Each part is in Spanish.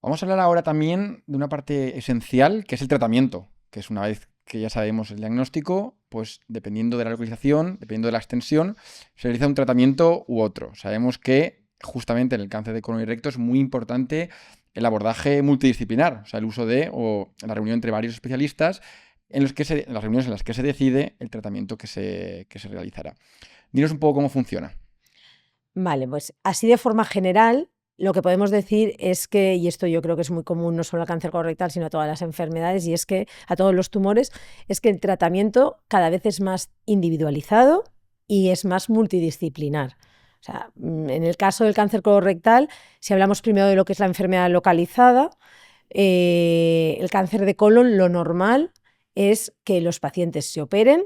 Vamos a hablar ahora también de una parte esencial, que es el tratamiento, que es una vez que ya sabemos el diagnóstico, pues dependiendo de la localización, dependiendo de la extensión, se realiza un tratamiento u otro. Sabemos que justamente en el cáncer de colon y recto es muy importante el abordaje multidisciplinar, o sea, el uso de o la reunión entre varios especialistas en las reuniones en las que se decide el tratamiento que se realizará. Dinos un poco cómo funciona. Vale, pues así de forma general, lo que podemos decir es que, y esto yo creo que es muy común no solo al cáncer colorectal, sino a todas las enfermedades, y es que a todos los tumores, es que el tratamiento cada vez es más individualizado y es más multidisciplinar. O sea, en el caso del cáncer colorectal, si hablamos primero de lo que es la enfermedad localizada, el cáncer de colon, lo normal es que los pacientes se operen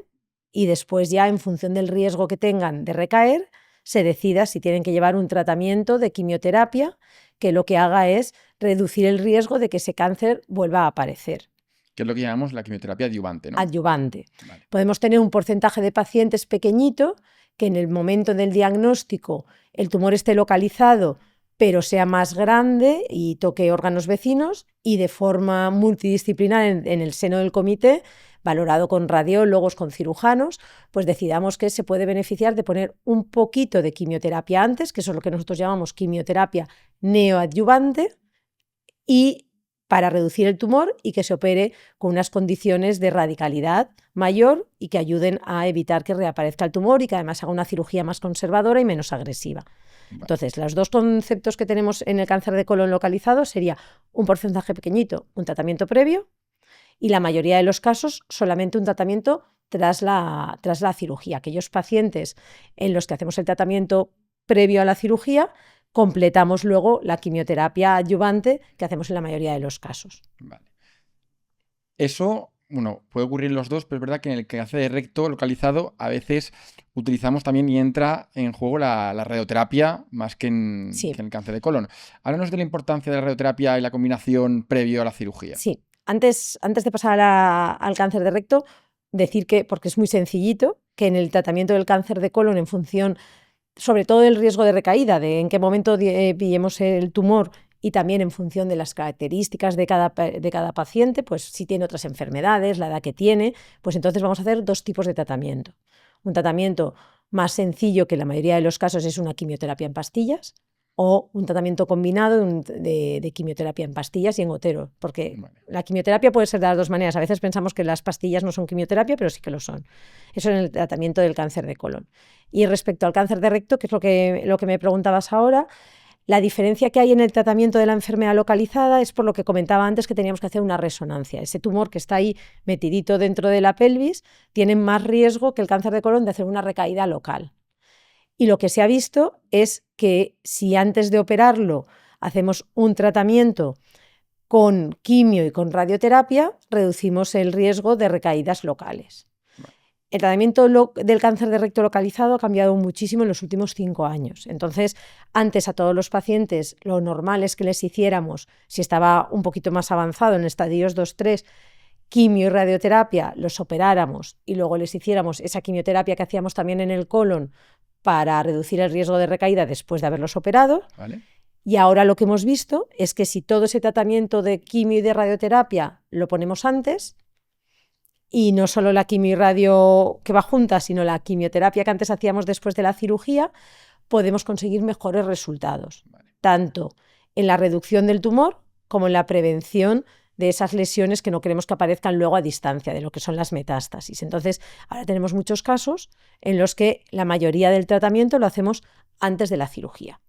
y después ya en función del riesgo que tengan de recaer, se decida si tienen que llevar un tratamiento de quimioterapia que lo que haga es reducir el riesgo de que ese cáncer vuelva a aparecer. Que es lo que llamamos la quimioterapia adyuvante, ¿no? Adyuvante. Vale. Podemos tener un porcentaje de pacientes pequeñito que en el momento del diagnóstico el tumor esté localizado pero sea más grande y toque órganos vecinos y de forma multidisciplinar en el seno del comité, valorado con radiólogos, con cirujanos, pues decidamos que se puede beneficiar de poner un poquito de quimioterapia antes, que eso es lo que nosotros llamamos quimioterapia neoadyuvante, y para reducir el tumor y que se opere con unas condiciones de radicalidad mayor y que ayuden a evitar que reaparezca el tumor y que además haga una cirugía más conservadora y menos agresiva. Vale. Entonces, los dos conceptos que tenemos en el cáncer de colon localizado sería un porcentaje pequeñito, un tratamiento previo, y la mayoría de los casos solamente un tratamiento tras la cirugía. Aquellos pacientes en los que hacemos el tratamiento previo a la cirugía, completamos luego la quimioterapia adyuvante que hacemos en la mayoría de los casos. Vale. Eso, bueno, puede ocurrir en los dos, pero es verdad que en el cáncer de recto localizado a veces utilizamos también y entra en juego la radioterapia más que en, Sí. que en el cáncer de colon. Háblanos de la importancia de la radioterapia y la combinación previo a la cirugía. Sí, antes de pasar al cáncer de recto, decir que, porque es muy sencillito, que en el tratamiento del cáncer de colon, en función sobre todo del riesgo de recaída, de en qué momento pillemos el tumor y también en función de las características de cada paciente, pues si tiene otras enfermedades, la edad que tiene, pues entonces vamos a hacer dos tipos de tratamiento. Un tratamiento más sencillo, que en la mayoría de los casos es una quimioterapia en pastillas, o un tratamiento combinado de quimioterapia en pastillas y en gotero, porque la quimioterapia puede ser de las dos maneras. A veces pensamos que las pastillas no son quimioterapia, pero sí que lo son. Eso en el tratamiento del cáncer de colon. Y respecto al cáncer de recto, que es lo que me preguntabas ahora, la diferencia que hay en el tratamiento de la enfermedad localizada es por lo que comentaba antes, que teníamos que hacer una resonancia. Ese tumor que está ahí metidito dentro de la pelvis tiene más riesgo que el cáncer de colon de hacer una recaída local. Y lo que se ha visto es que si antes de operarlo hacemos un tratamiento con quimio y con radioterapia, reducimos el riesgo de recaídas locales. El tratamiento del cáncer de recto localizado ha cambiado muchísimo en los últimos 5 años. Entonces, antes a todos los pacientes lo normal es que les hiciéramos, si estaba un poquito más avanzado en estadios 2-3, quimio y radioterapia, los operáramos y luego les hiciéramos esa quimioterapia que hacíamos también en el colon para reducir el riesgo de recaída después de haberlos operado. ¿Vale? Y ahora lo que hemos visto es que si todo ese tratamiento de quimio y de radioterapia lo ponemos antes, y no solo la quimio y radio que va junta, sino la quimioterapia que antes hacíamos después de la cirugía, podemos conseguir mejores resultados, tanto en la reducción del tumor como en la prevención de esas lesiones que no queremos que aparezcan luego a distancia, de lo que son las metástasis. Entonces, ahora tenemos muchos casos en los que la mayoría del tratamiento lo hacemos antes de la cirugía.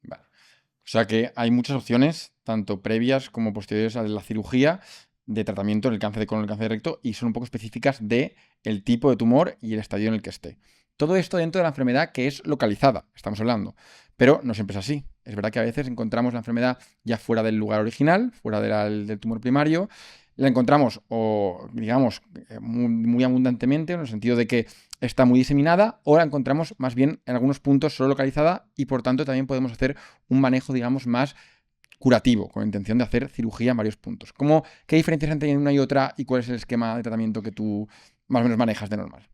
Vale. O sea que hay muchas opciones, tanto previas como posteriores a la cirugía, de tratamiento en el cáncer de colon y el cáncer de recto, y son un poco específicas de el tipo de tumor y el estadio en el que esté. Todo esto dentro de la enfermedad que es localizada, estamos hablando. Pero no siempre es así. Es verdad que a veces encontramos la enfermedad ya fuera del lugar original, fuera del tumor primario. La encontramos, o digamos, muy abundantemente, en el sentido de que está muy diseminada, o la encontramos más bien en algunos puntos solo localizada y por tanto también podemos hacer un manejo, digamos, más curativo, con la intención de hacer cirugía en varios puntos. ¿Qué diferencias hay entre una y otra y cuál es el esquema de tratamiento que tú más o menos manejas de normal?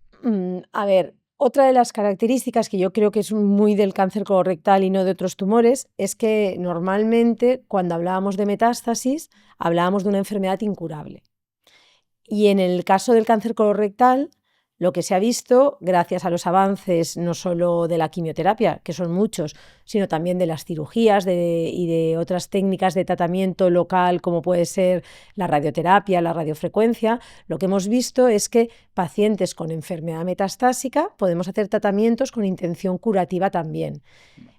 A ver, Otra de las características que yo creo que es muy del cáncer colorectal y no de otros tumores es que normalmente cuando hablábamos de metástasis hablábamos de una enfermedad incurable. Y en el caso del cáncer colorectal, lo que se ha visto, gracias a los avances no solo de la quimioterapia, que son muchos, sino también de las cirugías y de otras técnicas de tratamiento local, como puede ser la radioterapia, la radiofrecuencia, lo que hemos visto es que pacientes con enfermedad metastásica podemos hacer tratamientos con intención curativa también.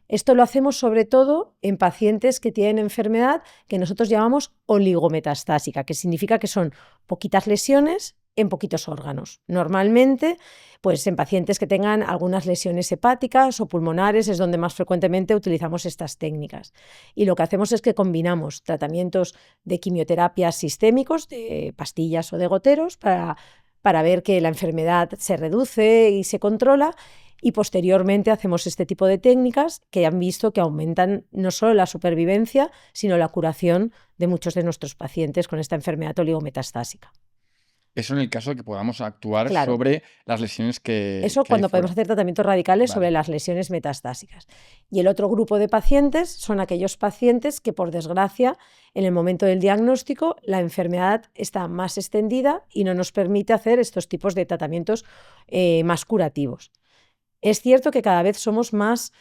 Esto lo hacemos sobre todo en pacientes que tienen enfermedad que nosotros llamamos oligometastásica, que significa que son poquitas lesiones en poquitos órganos. Normalmente, pues en pacientes que tengan algunas lesiones hepáticas o pulmonares es donde más frecuentemente utilizamos estas técnicas. Y lo que hacemos es que combinamos tratamientos de quimioterapia sistémicos, de pastillas o de goteros, para ver que la enfermedad se reduce y se controla. Y posteriormente hacemos este tipo de técnicas que han visto que aumentan no solo la supervivencia, sino la curación de muchos de nuestros pacientes con esta enfermedad oligometastásica. Eso en el caso de que podamos actuar Claro. sobre las lesiones Eso que hay cuando podemos fuera. hacer tratamientos radicales sobre Vale. las lesiones metastásicas. Y el otro grupo de pacientes son aquellos pacientes que, por desgracia, en el momento del diagnóstico, la enfermedad está más extendida y no nos permite hacer estos tipos de tratamientos más curativos. Es cierto que cada vez somos más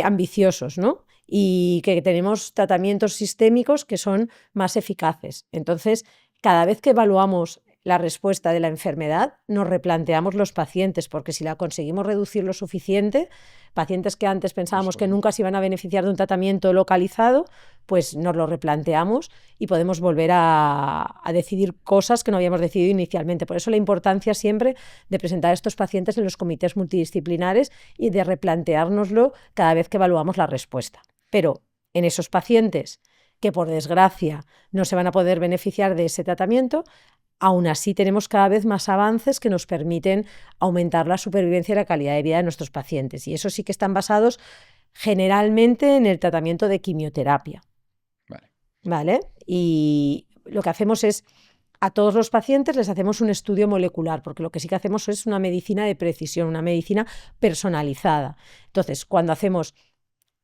ambiciosos, ¿no? Y que tenemos tratamientos sistémicos que son más eficaces. Entonces, cada vez que evaluamos la respuesta de la enfermedad, nos replanteamos los pacientes, porque si la conseguimos reducir lo suficiente, pacientes que antes pensábamos que nunca se iban a beneficiar de un tratamiento localizado, pues nos lo replanteamos y podemos volver a decidir cosas que no habíamos decidido inicialmente. Por eso la importancia siempre de presentar a estos pacientes en los comités multidisciplinares y de replanteárnoslo cada vez que evaluamos la respuesta. Pero en esos pacientes que por desgracia no se van a poder beneficiar de ese tratamiento, aún así tenemos cada vez más avances que nos permiten aumentar la supervivencia y la calidad de vida de nuestros pacientes. Y eso sí que están basados generalmente en el tratamiento de quimioterapia. ¿Vale? Y lo que hacemos es, a todos los pacientes les hacemos un estudio molecular, porque lo que sí que hacemos es una medicina de precisión, una medicina personalizada. Entonces, cuando hacemos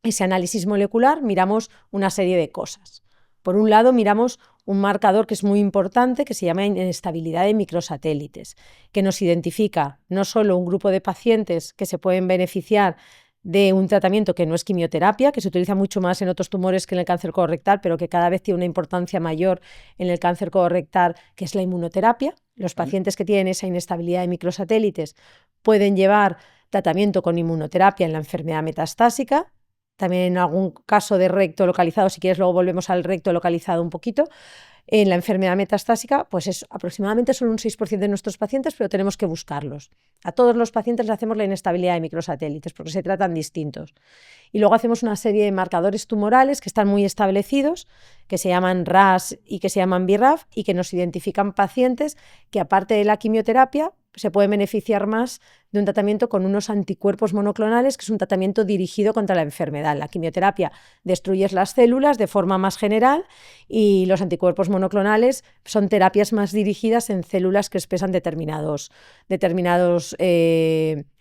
ese análisis molecular, miramos una serie de cosas. Por un lado, miramos un marcador que es muy importante, que se llama inestabilidad de microsatélites, que nos identifica no solo un grupo de pacientes que se pueden beneficiar de un tratamiento que no es quimioterapia, que se utiliza mucho más en otros tumores que en el cáncer colorectal, pero que cada vez tiene una importancia mayor en el cáncer colorectal, que es la inmunoterapia. Los pacientes que tienen esa inestabilidad de microsatélites pueden llevar tratamiento con inmunoterapia en la enfermedad metastásica. También en algún caso de recto localizado, si quieres luego volvemos al recto localizado un poquito. En la enfermedad metastásica, pues es aproximadamente solo un 6% de nuestros pacientes, pero tenemos que buscarlos. A todos los pacientes les hacemos la inestabilidad de microsatélites porque se tratan distintos. Y luego hacemos una serie de marcadores tumorales que están muy establecidos, que se llaman RAS y que se llaman BRAF y que nos identifican pacientes que, aparte de la quimioterapia, se pueden beneficiar más de un tratamiento con unos anticuerpos monoclonales, que es un tratamiento dirigido contra la enfermedad. La quimioterapia destruye las células de forma más general y los anticuerpos monoclonales son terapias más dirigidas en células que expresan determinados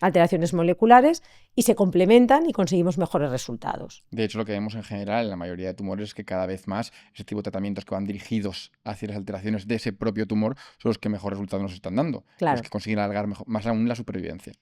alteraciones moleculares y se complementan y conseguimos mejores resultados. De hecho, lo que vemos en general en la mayoría de tumores es que cada vez más ese tipo de tratamientos que van dirigidos hacia las alteraciones de ese propio tumor son los que mejor resultados nos están dando, Claro. los que consiguen alargar más aún la supervivencia.